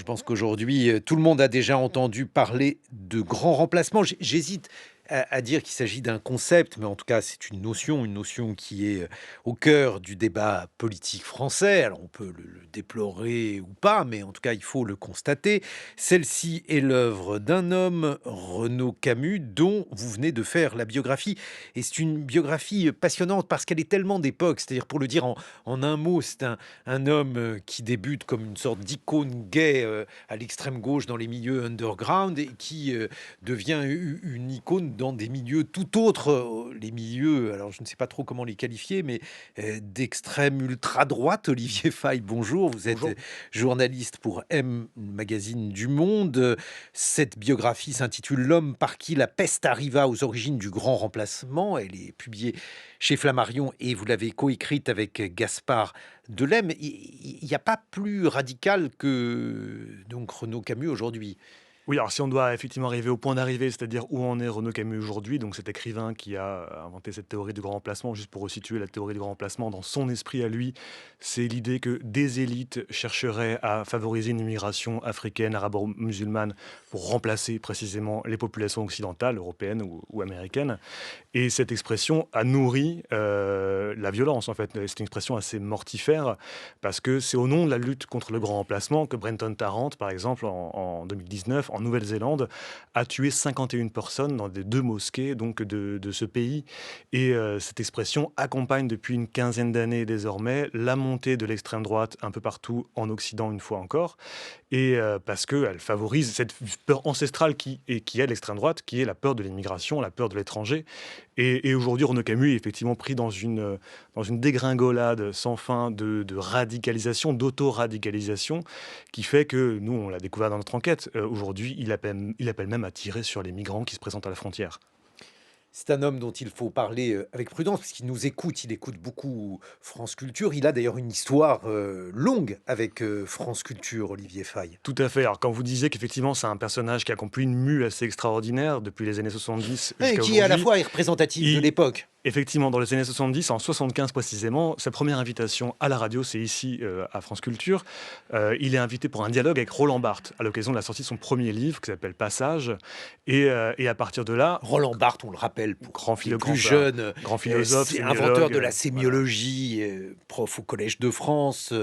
pense qu'aujourd'hui, tout le monde a déjà entendu parler de grand remplacement. J'hésite à dire qu'il s'agit d'un concept, mais en tout cas, c'est une notion qui est au cœur du débat politique français. Alors, on peut le déplorer ou pas, mais en tout cas, il faut le constater. Celle-ci est l'œuvre d'un homme, Renaud Camus, dont vous venez de faire la biographie. Et c'est une biographie passionnante parce qu'elle est tellement d'époque. C'est-à-dire, pour le dire en un mot, c'est un homme qui débute comme une sorte d'icône gay à l'extrême gauche dans les milieux underground et qui devient une icône dans des milieux tout autres, les milieux, alors je ne sais pas trop comment les qualifier, mais d'extrême ultra-droite. Olivier Faye, bonjour, vous êtes Bonjour. journaliste pour M, magazine du Monde. Cette biographie s'intitule L'homme par qui la peste arriva aux origines du grand remplacement. Elle est publiée chez Flammarion et vous l'avez coécrite avec Gaspard Delem. Il n'y a pas plus radical que donc Renaud Camus aujourd'hui. Oui, alors si on doit effectivement arriver au point d'arrivée, c'est-à-dire où en est Renaud Camus aujourd'hui, donc cet écrivain qui a inventé cette théorie du grand remplacement, juste pour resituer la théorie du grand remplacement, dans son esprit à lui, c'est l'idée que des élites chercheraient à favoriser une immigration africaine, arabo-musulmane, pour remplacer précisément les populations occidentales, européennes ou américaines. Et cette expression a nourri la violence, en fait. C'est une expression assez mortifère, parce que c'est au nom de la lutte contre le grand remplacement que Brenton Tarrant, par exemple, en 2019, en Nouvelle-Zélande, a tué 51 personnes dans des deux mosquées donc de ce pays. Et cette expression accompagne depuis une quinzaine d'années désormais la montée de l'extrême droite un peu partout en Occident, une fois encore. Et parce qu'elle favorise cette peur ancestrale qui est l'extrême droite, qui est la peur de l'immigration, la peur de l'étranger. Et aujourd'hui, Renaud Camus est effectivement pris dans une dégringolade sans fin de radicalisation, d'auto-radicalisation, qui fait que, nous, on l'a découvert dans notre enquête, aujourd'hui, il appelle même à tirer sur les migrants qui se présentent à la frontière. C'est un homme dont il faut parler avec prudence, parce qu'il nous écoute, il écoute beaucoup France Culture. Il a d'ailleurs une histoire longue avec France Culture, Olivier Faye. Tout à fait. Alors, quand vous disiez qu'effectivement, c'est un personnage qui accomplit une mue assez extraordinaire depuis les années 70 Et jusqu'à qui à la aujourd'hui, fois est représentatif de il, l'époque. effectivement, dans les années 70, en 75 précisément, sa première invitation à la radio, c'est ici, à France Culture. Il est invité pour un dialogue avec Roland Barthes, à l'occasion de la sortie de son premier livre, qui s'appelle Passage. Et à partir de là, Roland Barthes, on le rappelle, pour grand, les plus grand, jeunes, grand philosophe, c'est inventeur sémiologue, de la voilà. sémiologie, prof au Collège de France,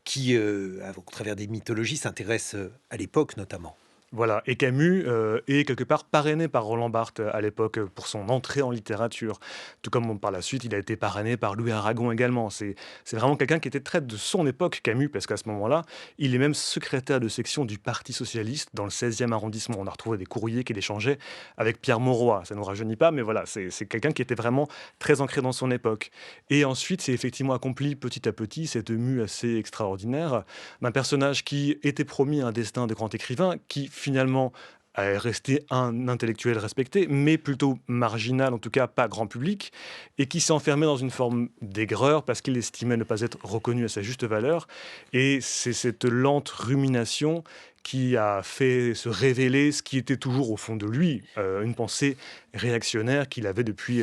qui, au travers des mythologies, s'intéresse à l'époque notamment. Voilà, et Camus est quelque part parrainé par Roland Barthes à l'époque pour son entrée en littérature. Tout comme par la suite, il a été parrainé par Louis Aragon également. C'est vraiment quelqu'un qui était très de son époque, Camus, parce qu'à ce moment-là, il est même secrétaire de section du Parti socialiste dans le 16e arrondissement. On a retrouvé des courriers qu'il échangeait avec Pierre Mauroy. Ça ne nous rajeunit pas, mais voilà, c'est quelqu'un qui était vraiment très ancré dans son époque. Et ensuite, c'est effectivement accompli petit à petit cette mue assez extraordinaire d'un personnage qui était promis un destin de grand écrivain, qui finalement est resté un intellectuel respecté, mais plutôt marginal, en tout cas pas grand public, et qui s'est enfermé dans une forme d'aigreur parce qu'il estimait ne pas être reconnu à sa juste valeur. Et c'est cette lente rumination qui a fait se révéler ce qui était toujours au fond de lui, une pensée réactionnaire qu'il avait depuis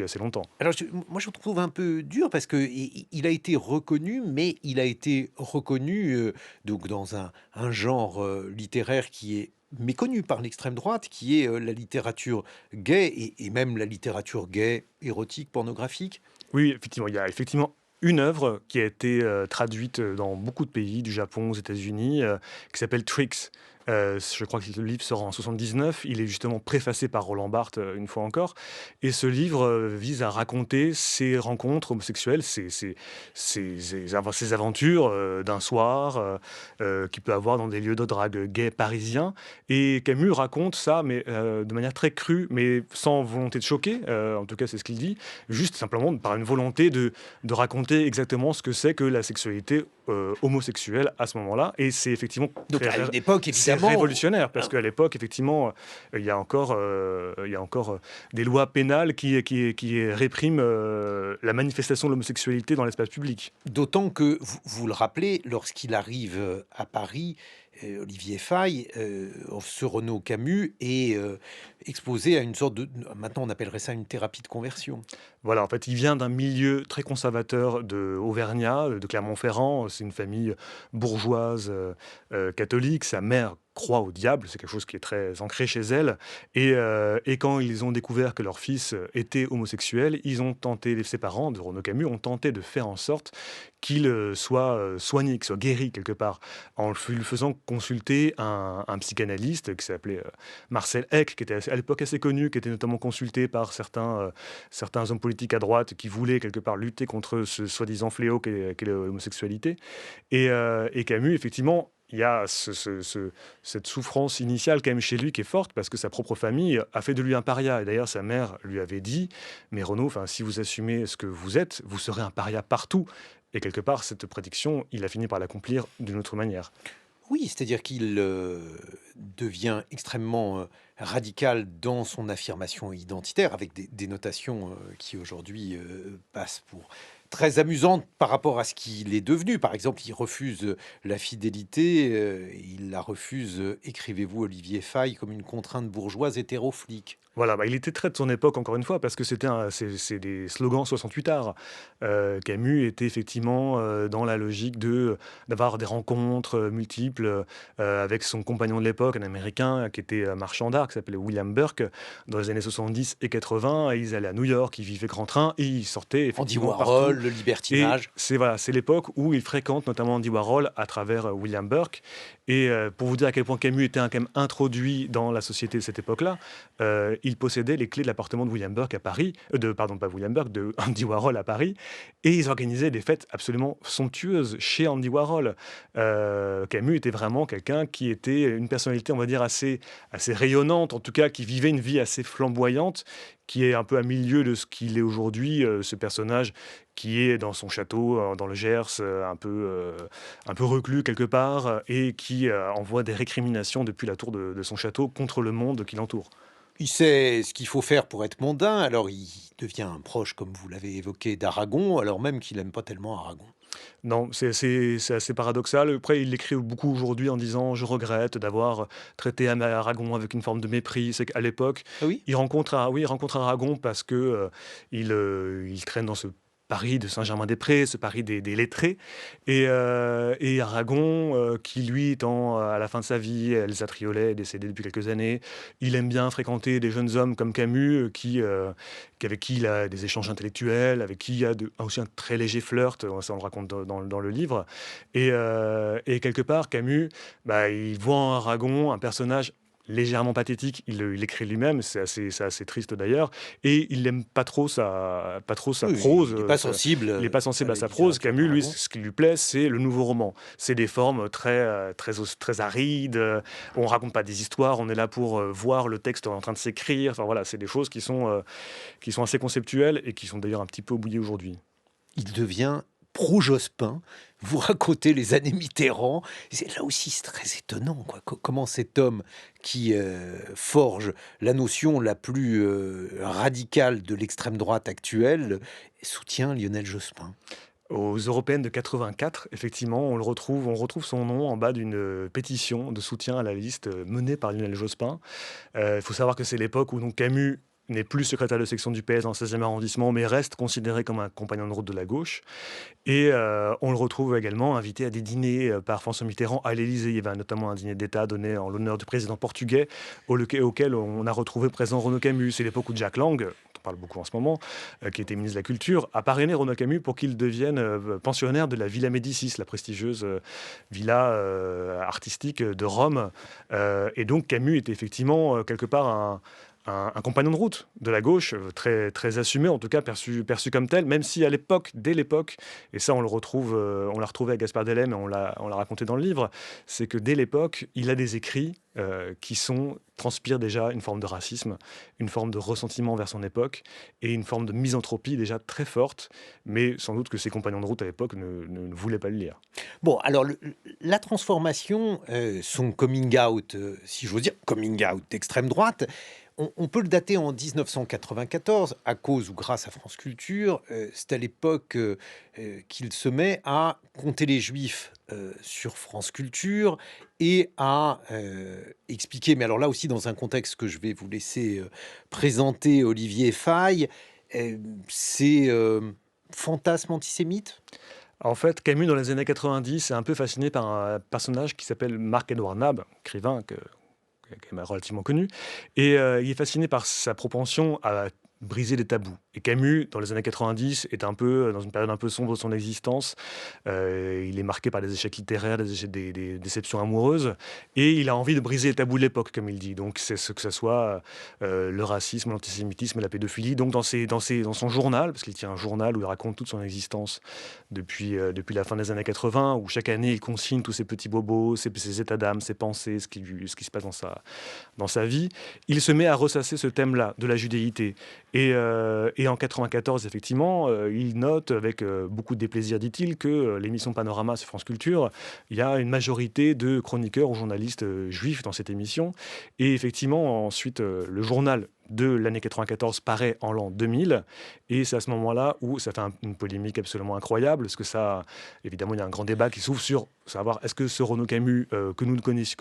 assez longtemps. Alors, moi, je le trouve un peu dur parce que il a été reconnu, mais il a été reconnu donc dans un genre littéraire qui est méconnu par l'extrême droite, qui est la littérature gay et même la littérature gay, érotique, pornographique. Oui, effectivement, il y a effectivement une œuvre qui a été traduite dans beaucoup de pays, du Japon aux États-Unis, qui s'appelle Tricks. Je crois que le livre sort en 79. Il est justement préfacé par Roland Barthes, une fois encore. Et ce livre vise à raconter ses rencontres homosexuelles, ses aventures d'un soir qu'il peut avoir dans des lieux de drague gays parisiens. Et Camus raconte ça, mais de manière très crue, mais sans volonté de choquer. En tout cas, c'est ce qu'il dit. Juste simplement par une volonté de raconter exactement ce que c'est que la sexualité homosexuelle à ce moment-là. Et c'est effectivement Donc, à une époque, c'est évidemment, révolutionnaire, parce qu'à l'époque, effectivement, il y a encore des lois pénales qui répriment la manifestation de l'homosexualité dans l'espace public. d'autant que, vous le rappelez, lorsqu'il arrive à Paris, Olivier Faye, ce Renaud Camus est exposé à une sorte de... Maintenant, on appellerait ça une thérapie de conversion. Voilà, en fait, il vient d'un milieu très conservateur de Auvergnat, de Clermont-Ferrand. C'est une famille bourgeoise catholique. Sa mère croit au diable, c'est quelque chose qui est très ancré chez elle. Et quand ils ont découvert que leur fils était homosexuel, ils ont tenté, ses parents de Renaud Camus ont tenté de faire en sorte qu'il soit soigné, qu'il soit guéri quelque part, en lui faisant consulter un psychanalyste qui s'appelait Marcel Eck, qui était à l'époque assez connu, qui était notamment consulté par certains hommes politiques à droite qui voulaient quelque part lutter contre ce soi-disant fléau qu'est l'homosexualité. Et Camus, effectivement, il y a cette souffrance initiale quand même chez lui qui est forte parce que sa propre famille a fait de lui un paria. Et d'ailleurs, sa mère lui avait dit, mais Renaud, enfin, si vous assumez ce que vous êtes, vous serez un paria partout. Et quelque part, cette prédiction, il a fini par l'accomplir d'une autre manière. Oui, c'est-à-dire qu'il devient extrêmement radical dans son affirmation identitaire, avec des notations qui aujourd'hui passent pour très amusantes par rapport à ce qu'il est devenu. Par exemple, il refuse la fidélité, il la refuse, écrivez-vous Olivier Faye, comme une contrainte bourgeoise hétéroflique. Voilà, bah, il était très de son époque, encore une fois, parce que c'est des slogans 68 arts. Camus était effectivement dans la logique d'avoir des rencontres multiples avec son compagnon de l'époque, un Américain qui était marchand d'art, qui s'appelait William Burke, dans les années 70 et 80. Et ils allaient à New York, ils vivaient grand train, et ils sortaient Andy effectivement partout. Warhol, le Et libertinage. c'est l'époque où il fréquente notamment Andy Warhol à travers William Burke. Et pour vous dire à quel point Camus était quand même introduit dans la société de cette époque-là, il possédait les clés de l'appartement de William Burke à Paris, pardon, pas William Burke, de Andy Warhol à Paris, et ils organisaient des fêtes absolument somptueuses chez Andy Warhol. Camus était vraiment quelqu'un qui était une personnalité, on va dire, assez rayonnante, en tout cas, qui vivait une vie assez flamboyante, qui est un peu à milieu de ce qu'il est aujourd'hui, ce personnage qui est dans son château, dans le Gers, un peu reclus quelque part, et qui envoie des récriminations depuis la tour de son château contre le monde qui l'entoure. Il sait ce qu'il faut faire pour être mondain, alors il devient un proche, comme vous l'avez évoqué, d'Aragon, alors même qu'il n'aime pas tellement Aragon. Non, c'est assez paradoxal. Après, il l'écrit beaucoup aujourd'hui en disant: «Je regrette d'avoir traité Aragon avec une forme de mépris». C'est qu'à l'époque, Ah oui? il rencontre Aragon parce que, il traîne dans ce Paris de Saint-Germain-des-Prés, ce Paris des lettrés et Aragon, qui lui étant à la fin de sa vie, Elsa Triolet est décédée depuis quelques années, il aime bien fréquenter des jeunes hommes comme Camus, avec qui il a des échanges intellectuels, avec qui il y a aussi un très léger flirt, ça on le raconte dans le livre. Et quelque part, Camus, bah, il voit en Aragon un personnage légèrement pathétique, il l'écrit lui-même, c'est assez triste d'ailleurs, et il n'aime pas trop sa Oui, prose, il n'est pas sensible il n'est pas à sensible la à sa prose. littérature Camus, lui, d'Aragon. ce qui lui plaît, c'est le nouveau roman. C'est des formes très arides, on raconte pas des histoires, on est là pour voir le texte en train de s'écrire, enfin voilà, c'est des choses qui sont assez conceptuelles et qui sont d'ailleurs un petit peu oubliées aujourd'hui. Il devient pro-Jospin. Vous racontez les années Mitterrand. Là aussi, c'est très étonnant, quoi. Comment cet homme qui forge la notion la plus radicale de l'extrême droite actuelle soutient Lionel Jospin. Aux européennes de 84, effectivement, on retrouve son nom en bas d'une pétition de soutien à la liste menée par Lionel Jospin. Il faut savoir que c'est l'époque où donc Camus n'est plus secrétaire de section du PS dans le 16e arrondissement, mais reste considéré comme un compagnon de route de la gauche. Et on le retrouve également invité à des dîners par François Mitterrand à l'Élysée. Il y avait notamment un dîner d'État donné en l'honneur du président portugais, auquel on a retrouvé présent Renaud Camus. C'est l'époque où Jack Lang, dont on parle beaucoup en ce moment, qui était ministre de la Culture, a parrainé Renaud Camus pour qu'il devienne pensionnaire de la Villa Médicis, la prestigieuse villa artistique de Rome. Et donc Camus était effectivement quelque part un compagnon de route de la gauche, très assumé, en tout cas perçu comme tel, même si à l'époque, dès l'époque, et ça on l'a retrouvé à Gaspard Delhem et on l'a raconté dans le livre, c'est que dès l'époque, il a des écrits qui transpirent déjà une forme de racisme, une forme de ressentiment vers son époque et une forme de misanthropie déjà très forte, mais sans doute que ses compagnons de route à l'époque ne voulaient pas le lire. Bon, alors la transformation, son coming out, si j'ose dire, coming out d'extrême droite, on peut le dater en 1994 à cause ou grâce à France Culture. C'est à l'époque qu'il se met à compter les Juifs sur France Culture et à expliquer, mais alors là aussi dans un contexte que je vais vous laisser présenter, Olivier Faye, euh, c'est fantasme antisémite. En fait, Camus, dans les années 90, est un peu fasciné par un personnage qui s'appelle Marc-Édouard Nab, écrivain qui est quand même relativement connu. Et il est fasciné par sa propension à briser les tabous. Et Camus, dans les années 90, est un peu dans une période un peu sombre de son existence. Il est marqué par des échecs littéraires, des déceptions amoureuses, et il a envie de briser les tabous de l'époque, comme il dit. Donc, c'est ce que ce soit le racisme, l'antisémitisme, la pédophilie. Donc, dans son journal, parce qu'il tient un journal où il raconte toute son existence depuis la fin des années 80, où chaque année, il consigne tous ses petits bobos, ses états d'âme, ses pensées, ce qui se passe dans sa vie, il se met à ressasser ce thème-là, de la judéité. Et en 94, effectivement, il note avec beaucoup de déplaisir, dit-il, que l'émission Panorama sur France Culture, il y a une majorité de chroniqueurs ou journalistes juifs dans cette émission. Et effectivement, ensuite, le journal de l'année 94 paraît en l'an 2000, et c'est à ce moment-là où ça fait une polémique absolument incroyable, parce que ça, évidemment, il y a un grand débat qui s'ouvre sur savoir est-ce que ce Renaud Camus, que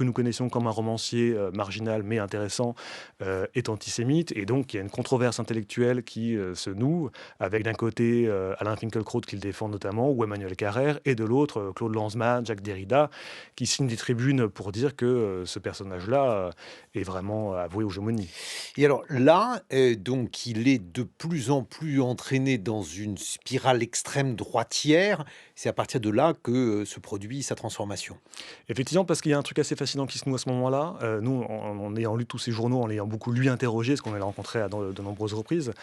nous connaissions comme un romancier marginal mais intéressant, est antisémite, et donc il y a une controverse intellectuelle qui se noue, avec d'un côté Alain Finkielkraut qui le défend notamment, ou Emmanuel Carrère, et de l'autre Claude Lanzmann, Jacques Derrida, qui signent des tribunes pour dire que ce personnage-là est vraiment avoué aux gémonies. Et alors là, donc il est de plus en plus entraîné dans une spirale extrême droitière. C'est à partir de là que se produit sa transformation. Effectivement, parce qu'il y a un truc assez fascinant qui se noue à ce moment-là. Nous, en ayant lu tous ces journaux, en l'ayant beaucoup lui interrogé, parce qu'on l'a rencontré à de nombreuses reprises,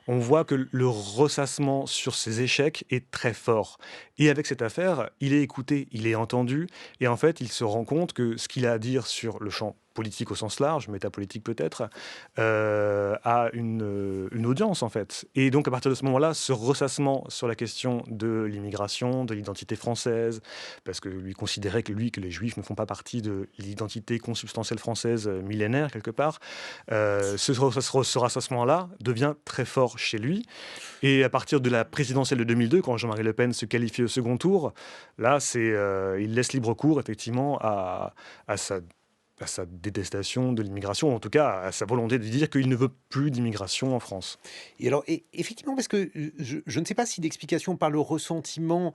on voit que le ressassement sur ses échecs est très fort. Et avec cette affaire, il est écouté, il est entendu, et en fait, il se rend compte que ce qu'il a à dire sur le champ politique au sens large, métapolitique peut-être, a une audience en fait. Et donc à partir de ce moment-là, ce ressassement sur la question de l'immigration, de l'identité française, parce que lui considérait que les Juifs ne font pas partie de l'identité consubstantielle française millénaire quelque part, ce ressassement-là devient très fort chez lui. Et à partir de la présidentielle de 2002, quand Jean-Marie Le Pen se qualifie au second tour, là, il laisse libre cours effectivement à sa détestation de l'immigration, en tout cas à sa volonté de dire qu'il ne veut plus d'immigration en France. Et alors, effectivement, parce que je ne sais pas si l'explication par le ressentiment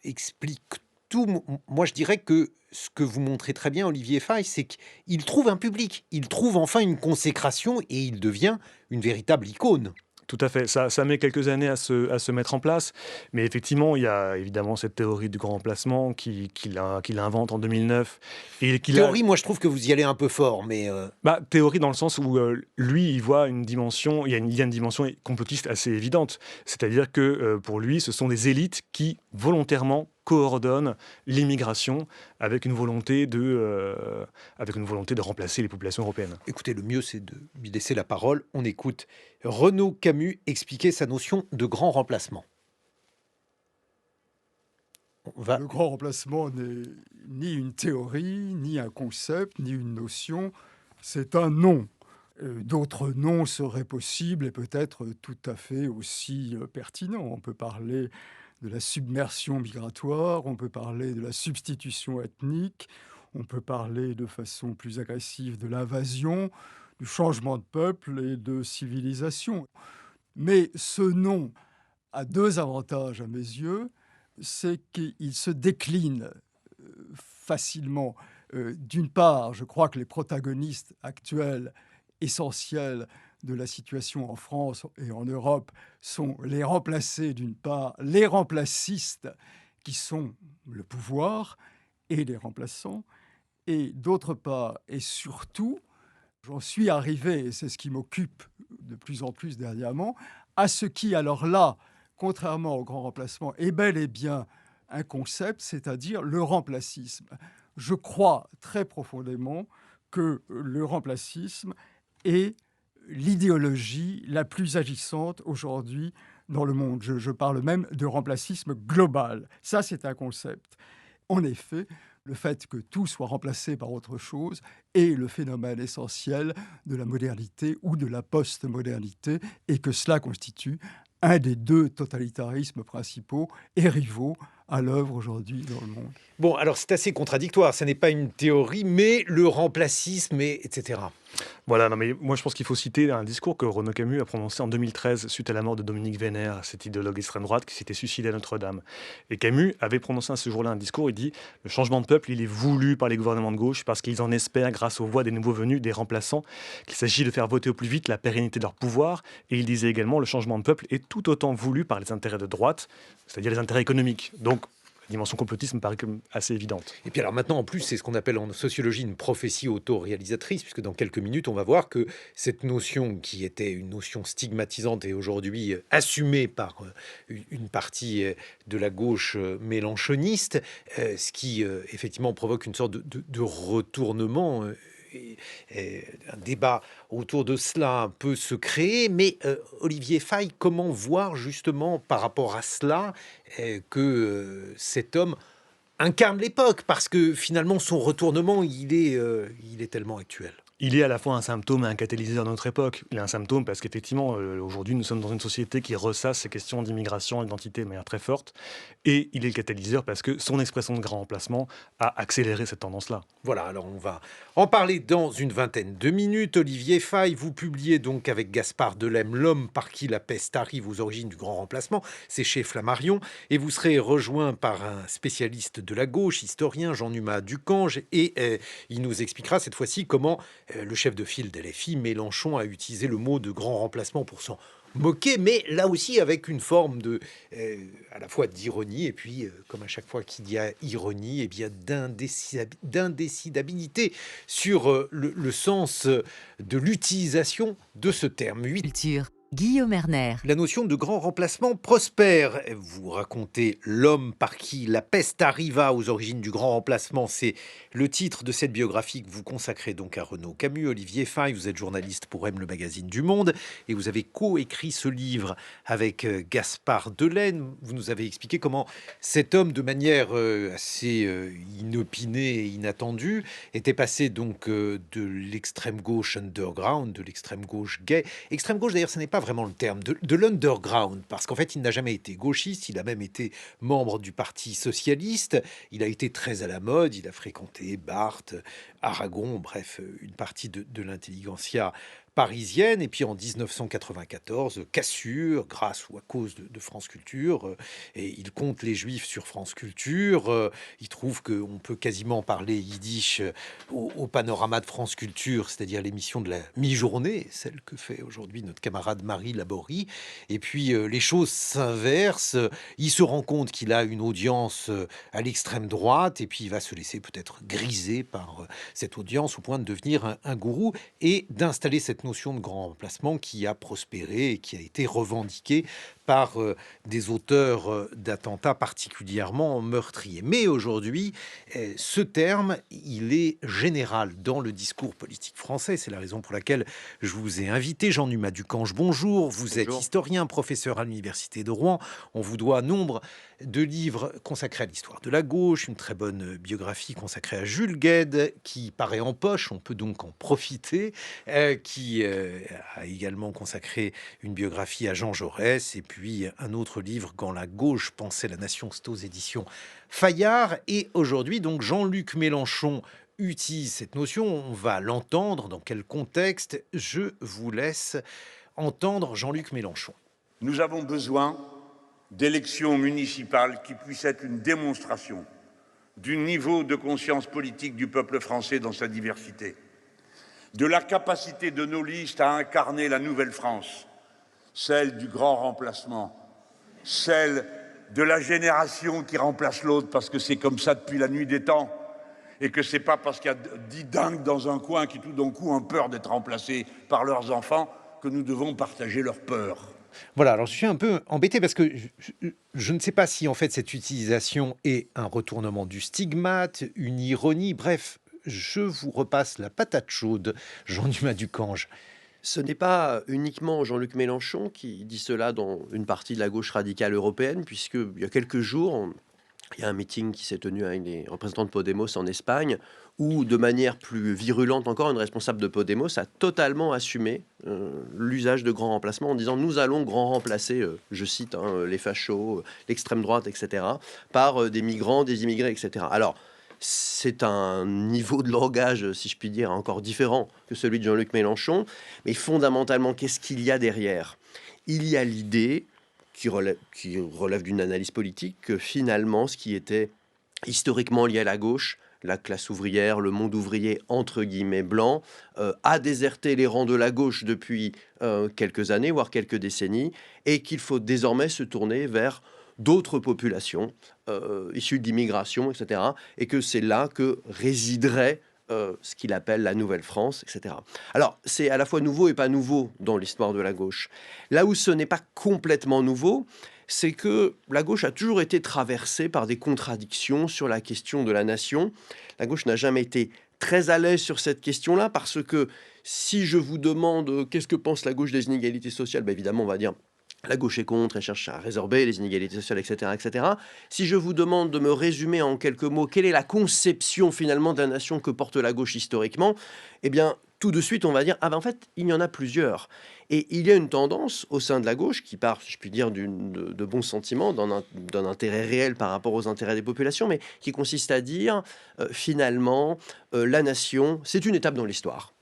explique tout. Moi, je dirais que ce que vous montrez très bien, Olivier Faye, c'est qu'il trouve un public, il trouve enfin une consécration et il devient une véritable icône. Tout à fait. Ça met quelques années à se mettre en place. Mais effectivement, il y a évidemment cette théorie du grand remplacement qu'il invente en 2009. Et qu'il a, Théorie, moi, je trouve que vous y allez un peu fort, mais théorie dans le sens où lui, il voit une dimension, il y a une dimension complotiste assez évidente. C'est-à-dire que pour lui, ce sont des élites qui volontairement coordonnent l'immigration avec une volonté de remplacer les populations européennes. écoutez, le mieux, c'est de lui laisser la parole. On écoute Renaud Camus expliquer sa notion de grand remplacement. On va... Le grand remplacement n'est ni une théorie, ni un concept, ni une notion, c'est un nom. D'autres noms seraient possibles et peut-être tout à fait aussi pertinents. On peut parler de la submersion migratoire, on peut parler de la substitution ethnique, on peut parler de façon plus agressive de l'invasion, du changement de peuple et de civilisation. Mais ce nom a deux avantages à mes yeux, c'est qu'il se décline facilement. D'une part, je crois que les protagonistes actuels essentiels de la situation en France et en Europe sont les remplacés, d'une part, les remplacistes qui sont le pouvoir et les remplaçants, et d'autre part, et surtout, j'en suis arrivé, et c'est ce qui m'occupe de plus en plus dernièrement, à ce qui, alors là, contrairement au grand remplacement, est bel et bien un concept, c'est-à-dire le remplacisme. Je crois très profondément que le remplacisme est l'idéologie la plus agissante aujourd'hui dans le monde. Je parle même de remplacisme global. Ça, c'est un concept. En effet, le fait que tout soit remplacé par autre chose est le phénomène essentiel de la modernité ou de la post-modernité, et que cela constitue un des deux totalitarismes principaux et rivaux à l'œuvre aujourd'hui dans le monde. Bon, alors c'est assez contradictoire, ce n'est pas une théorie, mais le remplacisme, etc. Voilà, non, mais moi je pense qu'il faut citer un discours que Renaud Camus a prononcé en 2013 suite à la mort de Dominique Vénère, cet idéologue extrême droite qui s'était suicidé à Notre-Dame. Et Camus avait prononcé à ce jour-là un discours, il dit « Le changement de peuple, il est voulu par les gouvernements de gauche parce qu'ils en espèrent, grâce aux voix des nouveaux venus, des remplaçants, qu'il s'agit de faire voter au plus vite la pérennité de leur pouvoir. » Et il disait également « Le changement de peuple est tout autant voulu par les intérêts de droite, c'est-à-dire les intérêts économiques. » Donc, la dimension complotisme me paraît comme assez évidente. Et puis alors maintenant, en plus, c'est ce qu'on appelle en sociologie une prophétie auto-réalisatrice, puisque dans quelques minutes, on va voir que cette notion qui était une notion stigmatisante est aujourd'hui assumée par une partie de la gauche mélenchoniste, ce qui effectivement provoque une sorte de retournement. Et un débat autour de cela peut se créer, mais Olivier Faye, comment voir justement par rapport à cela que cet homme incarne l'époque, parce que finalement son retournement il est tellement actuel. Il est à la fois un symptôme et un catalyseur de notre époque. Il est un symptôme parce qu'effectivement, aujourd'hui, nous sommes dans une société qui ressasse ces questions d'immigration et d'identité de manière très forte. Et il est le catalyseur parce que son expression de grand remplacement a accéléré cette tendance-là. Voilà, alors on va en parler dans une vingtaine de minutes. Olivier Faye, vous publiez donc avec Gaspard Delem L'homme par qui la peste arrive aux origines du grand remplacement. C'est chez Flammarion. Et vous serez rejoint par un spécialiste de la gauche, historien Jean-Numa Ducange. Et il nous expliquera cette fois-ci comment le chef de file d'LFI, Mélenchon, a utilisé le mot de grand remplacement pour s'en moquer, mais là aussi avec une forme de, à la fois d'ironie et puis, comme à chaque fois qu'il y a ironie, et bien d'indécidabilité sur le sens de l'utilisation de ce terme. Culture. Guillaume Erner. La notion de grand remplacement prospère. Vous racontez l'homme par qui la peste arriva aux origines du grand remplacement. C'est le titre de cette biographie que vous consacrez donc à Renaud Camus. Olivier Faye, vous êtes journaliste pour M, le magazine du Monde, et vous avez co-écrit ce livre avec Gaspard Delem. Vous nous avez expliqué comment cet homme, de manière assez inopinée et inattendue, était passé donc de l'extrême gauche underground, de l'extrême gauche gay. Extrême gauche, d'ailleurs, ce n'est pas vraiment le terme, de l'underground, parce qu'en fait, il n'a jamais été gauchiste, il a même été membre du Parti socialiste, il a été très à la mode, il a fréquenté Barthes, Aragon, bref, une partie de l'intelligentsia parisienne. Et puis en 1994, cassure, grâce ou à cause de France Culture, et il compte les Juifs sur France Culture. Il trouve qu'on peut quasiment parler yiddish au panorama de France Culture, c'est-à-dire l'émission de la mi-journée, celle que fait aujourd'hui notre camarade Marie Laborie. Et puis les choses s'inversent. Il se rend compte qu'il a une audience à l'extrême droite, et puis il va se laisser peut-être griser par cette audience au point de devenir un gourou et d'installer cette notion de grand remplacement qui a prospéré et qui a été revendiquée par des auteurs d'attentats particulièrement meurtriers. Mais aujourd'hui, ce terme, il est général dans le discours politique français. C'est la raison pour laquelle je vous ai invité. Jean-Numa Ducange, bonjour. Vous êtes historien, professeur à l'Université de Rouen. On vous doit nombre de livres consacrés à l'histoire de la gauche, une très bonne biographie consacrée à Jules Guesde, qui paraît en poche, on peut donc en profiter, qui a également consacré une biographie à Jean Jaurès, et puis un autre livre, Quand la gauche pensait la nation, c'est aux éditions Fayard. Et aujourd'hui, donc, Jean-Luc Mélenchon utilise cette notion. On va l'entendre. Dans quel contexte? Je vous laisse entendre Jean-Luc Mélenchon. Nous avons besoin d'élections municipales qui puissent être une démonstration du niveau de conscience politique du peuple français dans sa diversité, de la capacité de nos listes à incarner la nouvelle France, celle du grand remplacement, celle de la génération qui remplace l'autre parce que c'est comme ça depuis la nuit des temps, et que c'est pas parce qu'il y a 10 dingues dans un coin qui tout d'un coup ont peur d'être remplacés par leurs enfants que nous devons partager leur peur. Voilà, alors je suis un peu embêté parce que je ne sais pas si en fait cette utilisation est un retournement du stigmate, une ironie, bref, je vous repasse la patate chaude, Jean-Numa Ducange. Ce n'est pas uniquement Jean-Luc Mélenchon qui dit cela dans une partie de la gauche radicale européenne, puisque il y a quelques jours, Il y a un meeting qui s'est tenu avec les représentants de Podemos en Espagne, où, de manière plus virulente encore, une responsable de Podemos a totalement assumé l'usage de grands remplacements en disant nous allons grand remplacer, je cite, les fachos, l'extrême droite, etc., par des migrants, des immigrés, etc. Alors, c'est un niveau de langage, si je puis dire, encore différent que celui de Jean-Luc Mélenchon, mais fondamentalement, qu'est-ce qu'il y a derrière? Il y a l'idée qui relève d'une analyse politique, que finalement, ce qui était historiquement lié à la gauche, la classe ouvrière, le monde ouvrier, entre guillemets, blanc, a déserté les rangs de la gauche depuis quelques années, voire quelques décennies, et qu'il faut désormais se tourner vers d'autres populations issues d'immigration, etc., et que c'est là que résiderait ce qu'il appelle la Nouvelle-France, etc. Alors, c'est à la fois nouveau et pas nouveau dans l'histoire de la gauche. Là où ce n'est pas complètement nouveau, c'est que la gauche a toujours été traversée par des contradictions sur la question de la nation. La gauche n'a jamais été très à l'aise sur cette question-là, parce que si je vous demande qu'est-ce que pense la gauche des inégalités sociales, ben évidemment, on va dire la gauche est contre, elle cherche à résorber les inégalités sociales, etc., etc. Si je vous demande de me résumer en quelques mots quelle est la conception finalement de la nation que porte la gauche historiquement, eh bien, tout de suite, on va dire, ah ben en fait, il y en a plusieurs. Et il y a une tendance au sein de la gauche qui part, si je puis dire, de bons sentiments, d'un intérêt réel par rapport aux intérêts des populations, mais qui consiste à dire, finalement, la nation, c'est une étape dans l'histoire.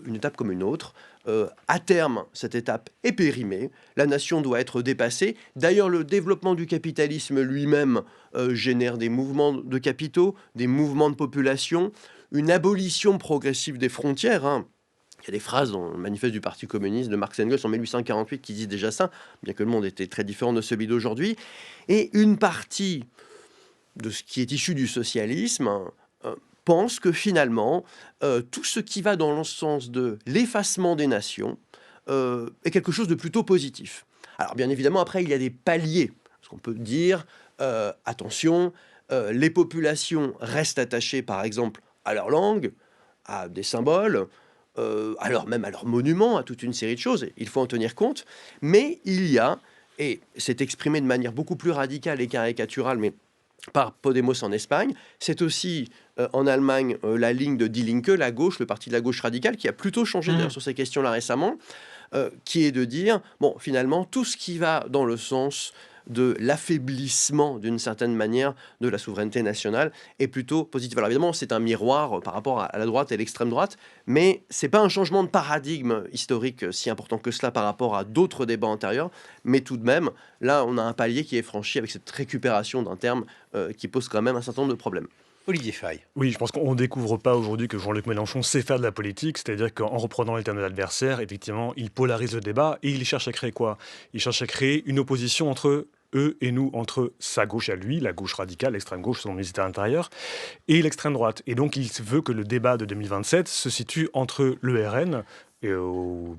Une étape comme une autre. À terme, cette étape est périmée. La nation doit être dépassée. D'ailleurs, le développement du capitalisme lui-même génère des mouvements de capitaux, des mouvements de population, une abolition progressive des frontières. Il y a des phrases dans le manifeste du Parti communiste de Marx et Engels en 1848 qui disent déjà ça, bien que le monde était très différent de celui d'aujourd'hui. Et une partie de ce qui est issu du socialisme pense que finalement, tout ce qui va dans le sens de l'effacement des nations est quelque chose de plutôt positif. Alors bien évidemment, après, il y a des paliers. Parce qu'on peut dire, attention, les populations restent attachées, par exemple, à leur langue, à des symboles, même à leurs monuments, à toute une série de choses. Il faut en tenir compte. Mais il y a, et c'est exprimé de manière beaucoup plus radicale et caricaturale, mais par Podemos en Espagne, c'est aussi en Allemagne la ligne de Die Linke, la gauche, le parti de la gauche radicale, qui a plutôt changé d'ailleurs sur ces questions-là récemment, qui est de dire, bon, finalement, tout ce qui va dans le sens de l'affaiblissement, d'une certaine manière, de la souveraineté nationale est plutôt positif. Alors évidemment, c'est un miroir par rapport à la droite et l'extrême droite, mais c'est pas un changement de paradigme historique si important que cela par rapport à d'autres débats antérieurs, mais tout de même, là, on a un palier qui est franchi avec cette récupération d'un terme qui pose quand même un certain nombre de problèmes. Olivier Faye. Oui, je pense qu'on ne découvre pas aujourd'hui que Jean-Luc Mélenchon sait faire de la politique, c'est-à-dire qu'en reprenant les termes de l'adversaire, effectivement, il polarise le débat et il cherche à créer quoi? Il cherche à créer une opposition entre eux et nous, entre sa gauche à lui, la gauche radicale, l'extrême gauche selon le ministère de l'Intérieur, et l'extrême droite. Et donc il veut que le débat de 2027 se situe entre le RN,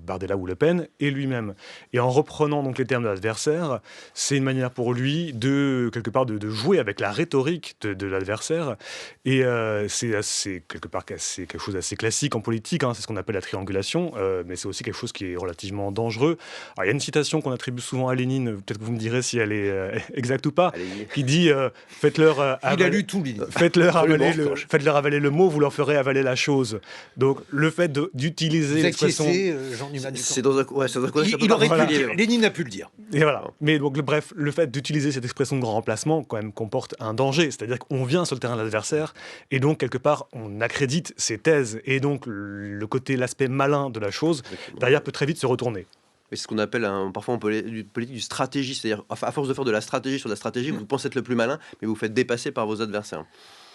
Bardella ou Le Pen, et lui-même. Et en reprenant donc les termes de l'adversaire, c'est une manière pour lui de, quelque part, de jouer avec la rhétorique de l'adversaire. Et c'est quelque chose d'assez classique en politique, c'est ce qu'on appelle la triangulation, mais c'est aussi quelque chose qui est relativement dangereux. Alors, il y a une citation qu'on attribue souvent à Lénine, peut-être que vous me direz si elle est exacte ou pas, qui dit faites-leur Il a lu tout, Lénine. Faites-leur avaler le mot, vous leur ferez avaler la chose. Donc le fait d'utiliser l'expression... Jean Numa du C'est dans un contexte un peu il aurait pu le particulier. dire. Lénine n'a pu le dire. Et voilà. Mais donc, bref, le fait d'utiliser cette expression de grand remplacement, quand même, comporte un danger. C'est-à-dire qu'on vient sur le terrain de l'adversaire et donc, quelque part, on accrédite ses thèses. Et donc, l'aspect malin de la chose, derrière, peut très vite se retourner. C'est ce qu'on appelle parfois en politique du stratégie. C'est-à-dire, à force de faire de la stratégie sur la stratégie, vous pensez être le plus malin, mais vous vous faites dépasser par vos adversaires.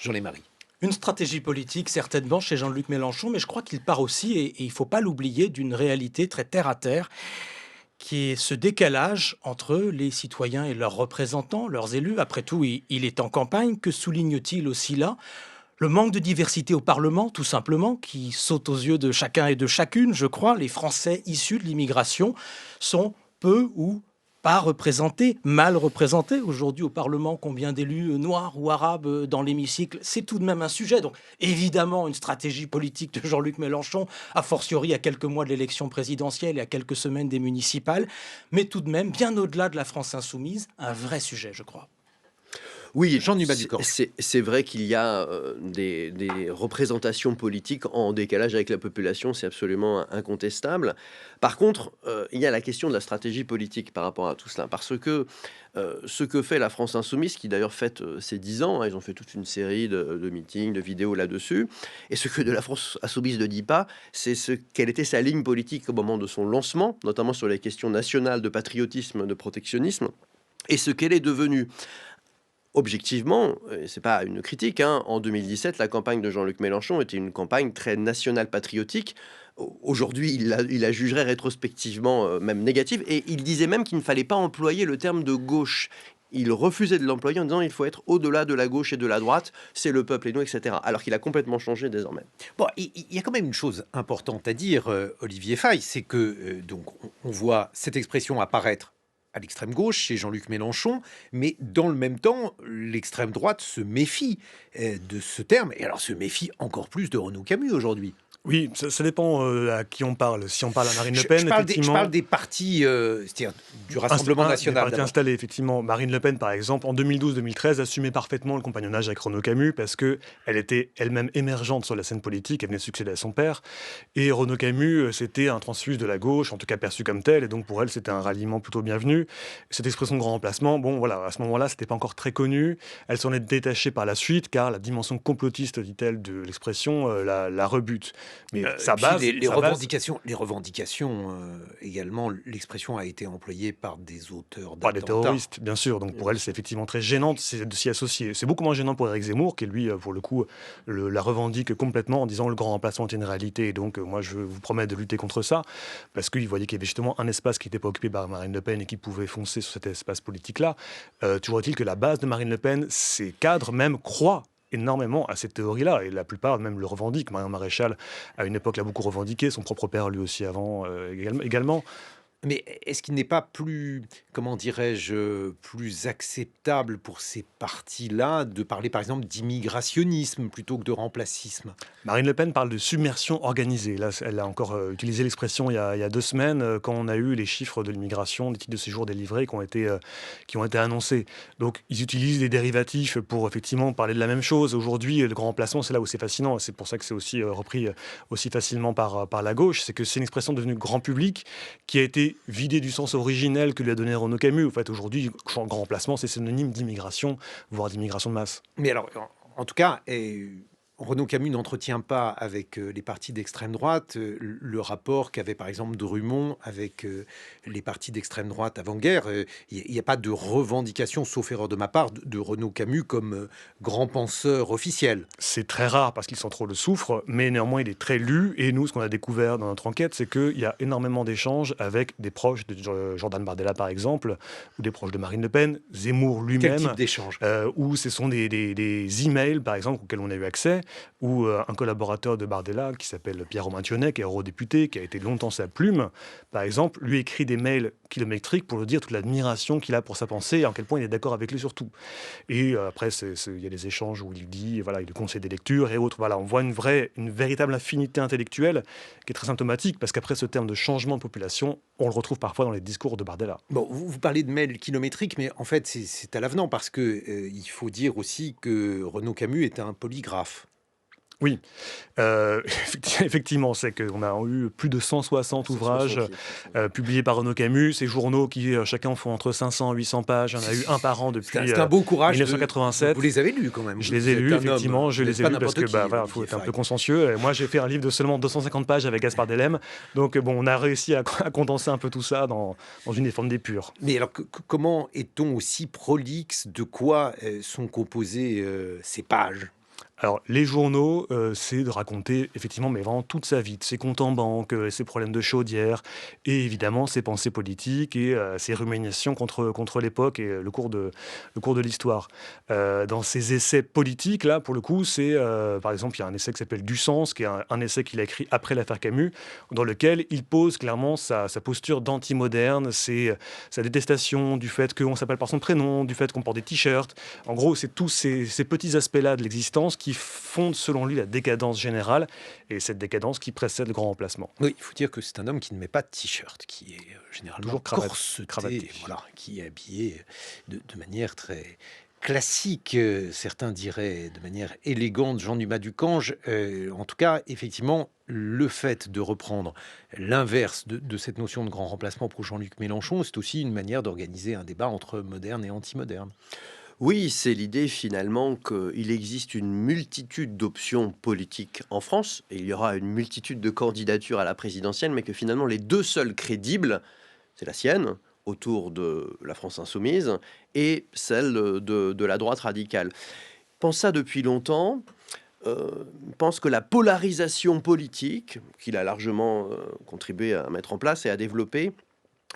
Jean-Lémarie. Une stratégie politique, certainement, chez Jean-Luc Mélenchon, mais je crois qu'il part aussi, et il ne faut pas l'oublier, d'une réalité très terre-à-terre, qui est ce décalage entre les citoyens et leurs représentants, leurs élus. Après tout, il est en campagne. Que souligne-t-il aussi là? Le manque de diversité au Parlement, tout simplement, qui saute aux yeux de chacun et de chacune, je crois. Les Français issus de l'immigration sont peu ou pas représentés, mal représentés. Aujourd'hui au Parlement, combien d'élus noirs ou arabes dans l'hémicycle? C'est tout de même un sujet. Donc évidemment, une stratégie politique de Jean-Luc Mélenchon, a fortiori à quelques mois de l'élection présidentielle et à quelques semaines des municipales, mais tout de même, bien au-delà de la France insoumise, un vrai sujet, je crois. Oui, Jean Numa-Ducorge. c'est vrai qu'il y a des représentations politiques en décalage avec la population, c'est absolument incontestable. Par contre, il y a la question de la stratégie politique par rapport à tout cela, parce que ce que fait la France Insoumise, qui d'ailleurs fête ses 10 ans, hein, ils ont fait toute une série de meetings, de vidéos là-dessus, et ce que de la France Insoumise ne dit pas, c'est quelle était sa ligne politique au moment de son lancement, notamment sur les questions nationales de patriotisme, de protectionnisme, et ce qu'elle est devenue. Objectivement, c'est pas une critique, hein, en 2017, la campagne de Jean-Luc Mélenchon était une campagne très nationale patriotique. Aujourd'hui, il la jugerait rétrospectivement même négative, et il disait même qu'il ne fallait pas employer le terme de gauche. Il refusait de l'employer en disant il faut être au-delà de la gauche et de la droite, c'est le peuple et nous, etc. Alors qu'il a complètement changé désormais. Bon, il y a quand même une chose importante à dire, Olivier Faye, c'est que donc on voit cette expression apparaître à l'extrême gauche chez Jean-Luc Mélenchon, mais dans le même temps, l'extrême droite se méfie de ce terme, et alors se méfie encore plus de Renaud Camus aujourd'hui. Oui, ça dépend à qui on parle. Si on parle à Marine Le Pen, je parle des partis, c'est-à-dire du Rassemblement des national. partis installés, effectivement. Marine Le Pen, par exemple, en 2012-2013, assumait parfaitement le compagnonnage avec Renaud Camus parce qu'elle était elle-même émergente sur la scène politique, elle venait de succéder à son père. Et Renaud Camus, c'était un transfuge de la gauche, en tout cas perçu comme tel, et donc pour elle, c'était un ralliement plutôt bienvenu. Cette expression de grand remplacement, bon, voilà, à ce moment-là, c'était pas encore très connu. Elle s'en est détachée par la suite, car la dimension complotiste, dit-elle, de l'expression la rebute. Mais sa base, les revendications, également, l'expression a été employée par des auteurs par des d'attentats. terroristes, bien sûr. Donc pour elle, c'est effectivement très gênant de s'y associer. C'est beaucoup moins gênant pour Éric Zemmour, qui lui, pour le coup, la revendique complètement en disant le grand remplacement est une réalité. Et donc moi, je vous promets de lutter contre ça, parce qu'il voyait qu'il y avait justement un espace qui n'était pas occupé par Marine Le Pen et qui pouvait foncer sur cet espace politique-là. Toujours est-il que la base de Marine Le Pen, ses cadres même croient énormément à cette théorie-là, et la plupart même le revendiquent. Marion Maréchal, à une époque, l'a beaucoup revendiqué, son propre père lui aussi avant également. Mais est-ce qu'il n'est pas plus, comment dirais-je, plus acceptable pour ces partis-là de parler par exemple d'immigrationnisme plutôt que de remplacisme? Marine Le Pen parle de submersion organisée. Là, elle a encore utilisé l'expression il y a 2 semaines, quand on a eu les chiffres de l'immigration, des titres de séjour délivrés qui ont été annoncés. Donc, ils utilisent des dérivatifs pour effectivement parler de la même chose. Aujourd'hui, le grand remplacement, c'est là où c'est fascinant. C'est pour ça que c'est aussi repris aussi facilement par la gauche. C'est que c'est une expression devenue grand public qui a été vidée du sens originel que lui a donné Renaud Camus. En fait, aujourd'hui, grand remplacement, c'est synonyme d'immigration, voire d'immigration de masse. Mais alors, en tout cas, Renaud Camus n'entretient pas avec les partis d'extrême droite le rapport qu'avait par exemple Drummond avec les partis d'extrême droite avant-guerre. Il n'y a pas de revendication, sauf erreur de ma part, de Renaud Camus comme grand penseur officiel. C'est très rare parce qu'il sent trop le souffre, mais néanmoins il est très lu. Et nous, ce qu'on a découvert dans notre enquête, c'est qu'il y a énormément d'échanges avec des proches de Jordan Bardella par exemple, ou des proches de Marine Le Pen, Zemmour lui-même. Quel type d'échange? Où ce sont des emails par exemple auxquels on a eu accès, où un collaborateur de Bardella, qui s'appelle Pierre-Romain Thionnet, qui est eurodéputé, qui a été longtemps sa plume, par exemple, lui écrit des mails kilométriques pour lui dire toute l'admiration qu'il a pour sa pensée et à quel point il est d'accord avec lui sur tout. Et après, il y a des échanges où il dit, voilà, il lui conseille des lectures et autres. Voilà, on voit une véritable infinité intellectuelle qui est très symptomatique, parce qu'après ce terme de changement de population, on le retrouve parfois dans les discours de Bardella. Bon, vous parlez de mails kilométriques, mais en fait, c'est à l'avenant, parce que il faut dire aussi que Renaud Camus est un polygraphe. Oui, effectivement, c'est qu'on a eu plus de 160 ouvrages publiés par Renaud Camus, ces journaux qui chacun font entre 500 et 800 pages, il y en a eu un par an depuis C'est un beau courage 1987. Vous les avez lus quand même. Je les ai lus, effectivement, je les ai lus parce que faut être un peu consciencieux. Et moi, j'ai fait un livre de seulement 250 pages avec Gaspard Delem, donc bon, on a réussi à condenser un peu tout ça dans une des formes d'épure. Mais alors, comment est-on aussi prolixe? De quoi sont composées ces pages? Alors, les journaux, c'est de raconter, effectivement, mais vraiment toute sa vie, ses comptes en banque, ses problèmes de chaudière, et évidemment ses pensées politiques et ses ruminations contre l'époque et le cours de l'histoire. Dans ses essais politiques, là, pour le coup, c'est, par exemple, il y a un essai qui s'appelle Du sens, qui est un essai qu'il a écrit après l'affaire Camus, dans lequel il pose clairement sa posture d'anti-moderne, sa détestation du fait qu'on s'appelle par son prénom, du fait qu'on porte des t-shirts. En gros, c'est tous ces petits aspects-là de l'existence qui fondent selon lui la décadence générale, et cette décadence qui précède le grand remplacement. Oui, il faut dire que c'est un homme qui ne met pas de t-shirt, qui est généralement toujours corseté, cravaté. voilà, qui est habillé de manière très, classique, certains diraient de manière élégante, Jean Dumas du Cange. En tout cas, effectivement, le fait de reprendre l'inverse de cette notion de grand remplacement pour Jean-Luc Mélenchon, c'est aussi une manière d'organiser un débat entre moderne et anti-moderne. Oui, c'est l'idée finalement qu'il existe une multitude d'options politiques en France, et il y aura une multitude de candidatures à la présidentielle, mais que finalement les deux seules crédibles, c'est la sienne, autour de la France insoumise, et celle de la droite radicale. Pense ça depuis longtemps, pense que la polarisation politique, qu'il a largement contribué à mettre en place et à développer,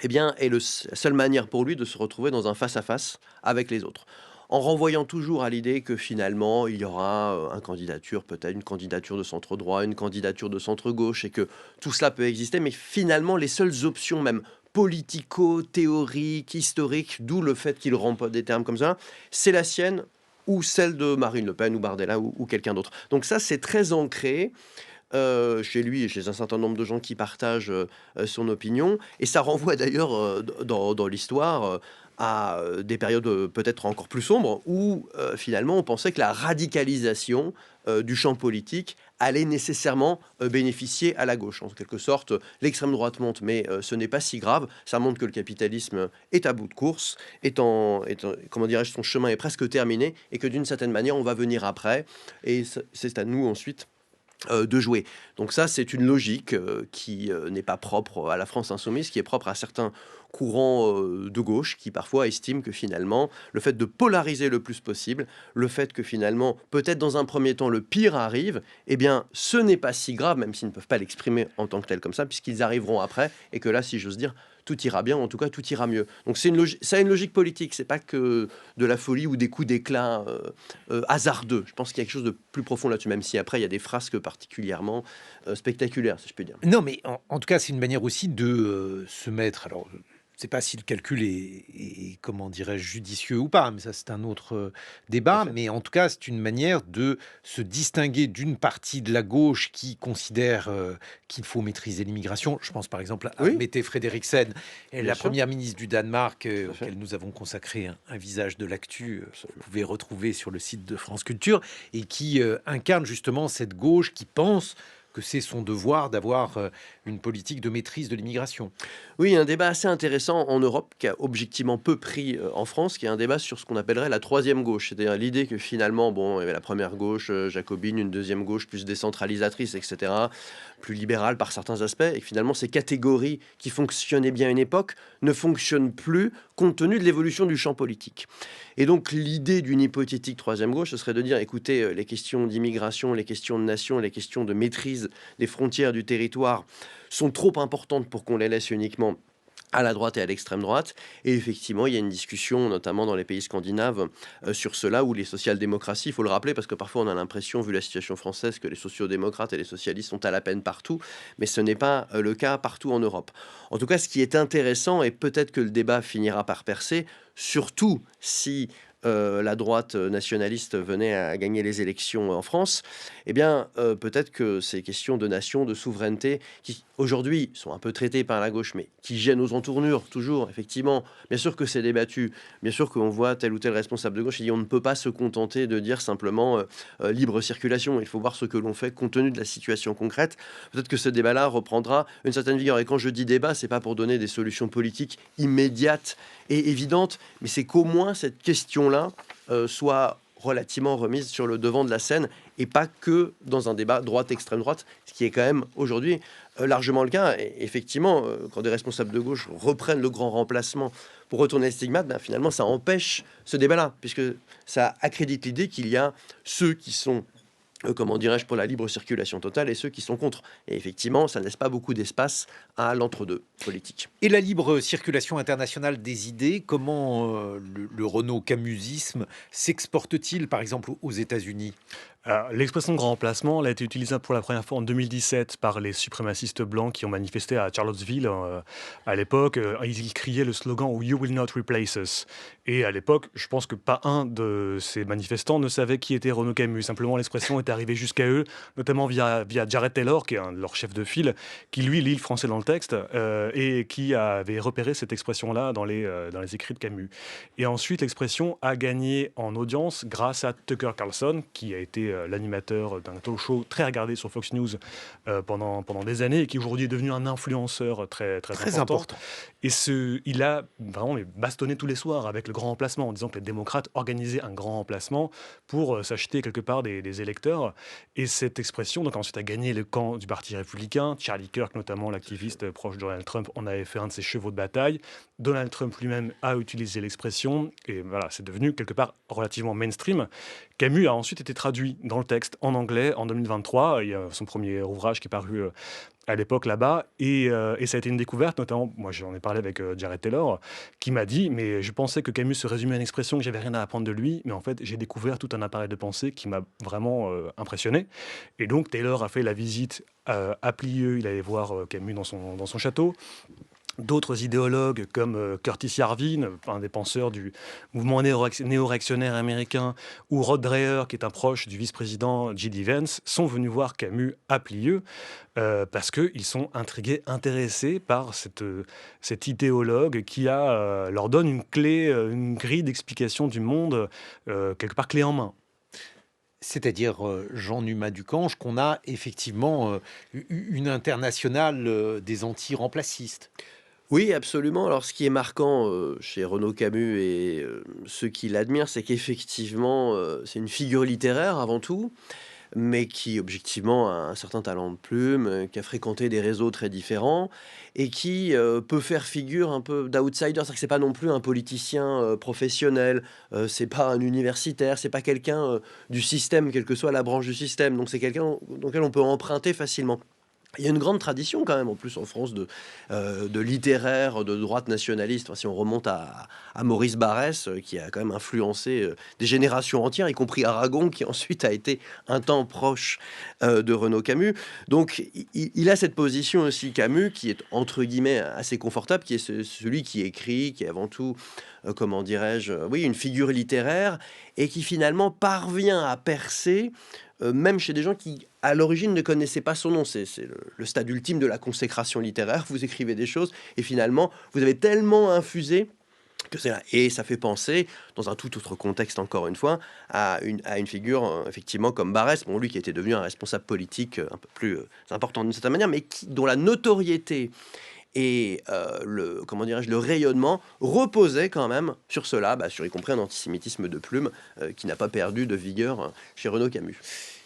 eh bien, est la seule manière pour lui de se retrouver dans un face-à-face avec les autres. En renvoyant toujours à l'idée que finalement, il y aura peut-être une candidature de centre-droit, une candidature de centre-gauche, et que tout cela peut exister, mais finalement, les seules options, même politico-théoriques, historiques, d'où le fait qu'il rempote des termes comme ça, c'est la sienne ou celle de Marine Le Pen ou Bardella ou quelqu'un d'autre. Donc ça, c'est très ancré chez lui et chez un certain nombre de gens qui partagent son opinion. Et ça renvoie d'ailleurs dans l'histoire à des périodes peut-être encore plus sombres où finalement on pensait que la radicalisation du champ politique allait nécessairement bénéficier à la gauche. En quelque sorte, l'extrême droite monte, mais ce n'est pas si grave. Ça montre que le capitalisme est à bout de course, comment dirais-je, son chemin est presque terminé, et que d'une certaine manière, on va venir après. Et c'est à nous ensuite de jouer. Donc ça, c'est une logique qui n'est pas propre à la France insoumise, qui est propre à certains courants de gauche qui parfois estiment que finalement, le fait de polariser le plus possible, le fait que finalement, peut-être dans un premier temps, le pire arrive, eh bien, ce n'est pas si grave, même s'ils ne peuvent pas l'exprimer en tant que tel comme ça, puisqu'ils arriveront après, et que là, si j'ose dire, tout ira bien, en tout cas, tout ira mieux. Donc ça a une logique politique, c'est pas que de la folie ou des coups d'éclat hasardeux. Je pense qu'il y a quelque chose de plus profond là-dessus, même si après, il y a des frasques particulièrement spectaculaires, si je puis dire. Non, mais en tout cas, c'est une manière aussi de se mettre. Alors, je ne sais pas si le calcul est, comment dirais-je, judicieux ou pas, mais ça, c'est un autre débat. Mais en tout cas, c'est une manière de se distinguer d'une partie de la gauche qui considère qu'il faut maîtriser l'immigration. Je pense par exemple à Oui. Mette Frederiksen, Bien la sûr. première ministre du Danemark, fait. auquel nous avons consacré un visage de l'actu, que vous pouvez retrouver sur le site de France Culture, et qui incarne justement cette gauche qui pense que c'est son devoir d'avoir une politique de maîtrise de l'immigration. Oui, un débat assez intéressant en Europe qui a objectivement peu pris en France, qui est un débat sur ce qu'on appellerait la troisième gauche. C'est-à-dire l'idée que finalement, bon, il y avait la première gauche jacobine, une deuxième gauche plus décentralisatrice, etc., plus libérale par certains aspects, et que finalement ces catégories qui fonctionnaient bien à une époque ne fonctionnent plus compte tenu de l'évolution du champ politique. Et donc l'idée d'une hypothétique troisième gauche, ce serait de dire, écoutez, les questions d'immigration, les questions de nation, les questions de maîtrise des frontières du territoire sont trop importantes pour qu'on les laisse uniquement à la droite et à l'extrême droite. Et effectivement, il y a une discussion, notamment dans les pays scandinaves, sur cela, où les social-démocraties, il faut le rappeler, parce que parfois on a l'impression, vu la situation française, que les sociodémocrates et les socialistes sont à la peine partout, mais ce n'est pas le cas partout en Europe. En tout cas, ce qui est intéressant, et peut-être que le débat finira par percer, surtout si la droite nationaliste venait à gagner les élections en France, eh bien, peut-être que ces questions de nation, de souveraineté, qui aujourd'hui sont un peu traitées par la gauche, mais qui gênent aux entournures, toujours, effectivement. Bien sûr que c'est débattu, bien sûr qu'on voit tel ou tel responsable de gauche et dit on ne peut pas se contenter de dire simplement libre circulation, il faut voir ce que l'on fait compte tenu de la situation concrète. Peut-être que ce débat-là reprendra une certaine vigueur. Et quand je dis débat, c'est pas pour donner des solutions politiques immédiates et évidentes, mais c'est qu'au moins cette question-là soit relativement remise sur le devant de la scène et pas que dans un débat droite-extrême droite, ce qui est quand même aujourd'hui largement le cas. Et effectivement, quand des responsables de gauche reprennent le grand remplacement pour retourner le stigmate, ben, finalement ça empêche ce débat-là, puisque ça accrédite l'idée qu'il y a ceux qui sont comment dirais-je, pour la libre circulation totale et ceux qui sont contre. Et effectivement, ça ne laisse pas beaucoup d'espace à l'entre-deux politique. Et la libre circulation internationale des idées, comment le Renault-Camusisme s'exporte-t-il, par exemple, aux États-Unis ? L'expression grand remplacement elle a été utilisée pour la première fois en 2017 par les suprémacistes blancs qui ont manifesté à Charlottesville à l'époque. Ils criaient le slogan You will not replace us. Et à l'époque, je pense que pas un de ces manifestants ne savait qui était Renaud Camus. Simplement, l'expression est arrivée jusqu'à eux, notamment via Jared Taylor, qui est un de leurs chefs de file, qui lui lit le français dans le texte et qui avait repéré cette expression-là dans les écrits de Camus. Et ensuite, l'expression a gagné en audience grâce à Tucker Carlson, qui a été l'animateur d'un talk show très regardé sur Fox News pendant des années et qui aujourd'hui est devenu un influenceur très important. Et il a vraiment bastonné tous les soirs avec le grand remplacement en disant que les démocrates organisaient un grand remplacement pour s'acheter quelque part des électeurs. Et cette expression donc ensuite a gagné le camp du Parti républicain. Charlie Kirk, notamment l'activiste proche de Donald Trump, en avait fait un de ses chevaux de bataille. Donald Trump lui-même a utilisé l'expression et voilà, c'est devenu quelque part relativement mainstream. Camus a ensuite été traduit dans le texte en anglais en 2023. Il y a son premier ouvrage qui est paru à l'époque là-bas et ça a été une découverte, notamment moi j'en ai parlé avec Jared Taylor qui m'a dit mais je pensais que Camus se résumait à une expression que j'avais rien à apprendre de lui, mais en fait j'ai découvert tout un appareil de pensée qui m'a vraiment impressionné. Et donc Taylor a fait la visite à Plieux, il allait voir Camus dans son château. D'autres idéologues comme Curtis Yarvin, un des penseurs du mouvement néo-réactionnaire américain, ou Rod Dreher, qui est un proche du vice-président J.D. Vance, sont venus voir Camus à Plieux parce qu'ils sont intrigués, intéressés par cet idéologue qui leur donne une clé, une grille d'explication du monde, quelque part clé en main. C'est-à-dire Jean Numa Ducange, qu'on a effectivement une internationale des anti-remplacistes. Oui, absolument. Alors, ce qui est marquant chez Renaud Camus et ceux qui l'admirent, c'est qu'effectivement, c'est une figure littéraire avant tout, mais qui objectivement a un certain talent de plume, qui a fréquenté des réseaux très différents et qui peut faire figure un peu d'outsider. C'est-à-dire que c'est pas non plus un politicien professionnel, c'est pas un universitaire, c'est pas quelqu'un du système, quelle que soit la branche du système. Donc c'est quelqu'un dans lequel on peut emprunter facilement. Il y a une grande tradition quand même, en plus en France, de littéraire de droite nationaliste. Enfin, si on remonte à Maurice Barrès, qui a quand même influencé des générations entières, y compris Aragon, qui ensuite a été un temps proche de Renaud Camus. Donc, il a cette position aussi, Camus, qui est entre guillemets assez confortable, qui est celui qui écrit, qui est avant tout, comment dirais-je, oui, une figure littéraire, et qui finalement parvient à percer même chez des gens qui, à l'origine, ne connaissaient pas son nom. C'est le stade ultime de la consécration littéraire. Vous écrivez des choses et finalement, vous avez tellement infusé que c'est là. Et ça fait penser, dans un tout autre contexte encore une fois, à une figure effectivement comme Barrès, bon, lui qui était devenu un responsable politique un peu plus important d'une certaine manière, mais dont la notoriété et le rayonnement reposait quand même sur cela, sur y compris un antisémitisme de plume qui n'a pas perdu de vigueur chez Renaud Camus.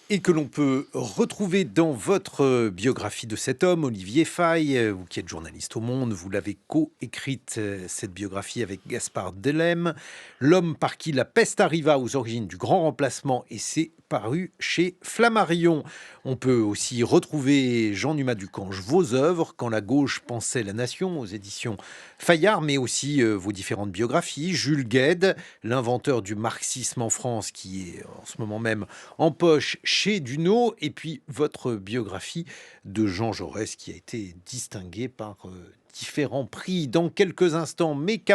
Et que l'on peut retrouver dans votre biographie de cet homme, Olivier Faye, vous qui êtes journaliste au Monde, vous l'avez co-écrite, cette biographie avec Gaspard Delem, l'homme par qui la peste arriva aux origines du grand remplacement, et c'est paru chez Flammarion. On peut aussi retrouver Jean Numa Ducange, vos œuvres, Quand la gauche pensait la nation, aux éditions Fayard, mais aussi vos différentes biographies, Jules Guesde, l'inventeur du marxisme en France, qui est en ce moment même en poche chez Duno, et puis votre biographie de Jean Jaurès qui a été distinguée par différents prix. Dans quelques instants, mais